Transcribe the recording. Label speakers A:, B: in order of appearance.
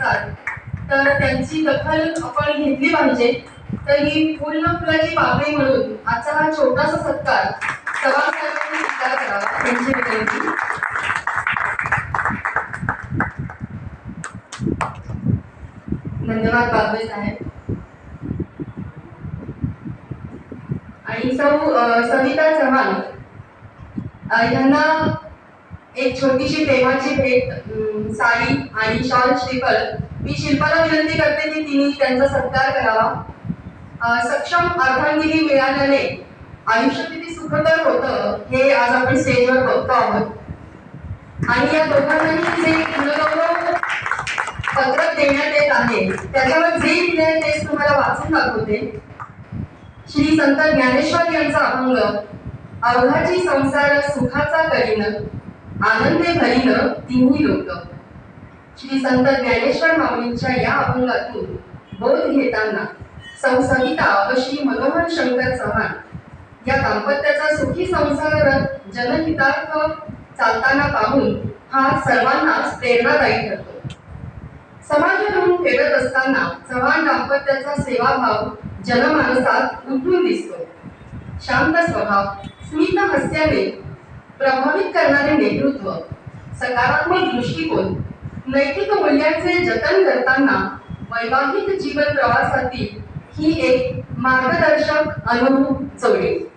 A: असतात तर त्यांची दखल आपण घेतली पाहिजे. तर ही पूर्ण फुलाची पाकळी म्हणून आजचा हा छोटासा सत्कार सभासदांनी स्वीकार करावा त्यांची विनंती. धन्यवाद बाबळे साहेब. आणि सविता चव्हाण यांना एक छोटीशी प्रेमाची भेट साडी आणि शॉल श्रीफळ मी शिल्पाला विनंती करते की तिने त्यांचा सत्कार करावा. सक्षम अर्धांगिनी मिळाल्याने आयुष्य किती सुखकर होतं हे आज आपण स्टेजवर बघतो आहोत. आणि या दोघांनाही जे कुलगौरव पत्रक देण्यात येत आहे त्याच्यावर जे लिहिले आहे तेच तुम्हाला वाचून दाखवते. श्री संत ज्ञानेश्वर यांचा अभंग अवघाची संसार सुखाचा करीन आनंदे भरीन तिन्ही लोक. श्री संत ज्ञानेश्वर माऊलींच्या या अभंगातून बोध घेताना सौ सविता व श्री मनोहर शंकर चव्हाण या दाम्पत्याचा सुखी संसार जनहितार्थ चालताना पाहून हा सर्वांनाच प्रेरणादायी ठरतो. समाजातून फिरत असताना चव्हाण दाम्पत्याचा सेवाभाव जनमानसात उठून दिसतो. शांत स्वभाव, स्मित हास्याने प्रभावित करणारे नेतृत्व, सकारात्मक दृष्टिकोन, नैतिक मूल्यांचे जतन करताना वैवाहिक जीवन प्रवासातील ही एक मार्गदर्शक अनुभव जोडे.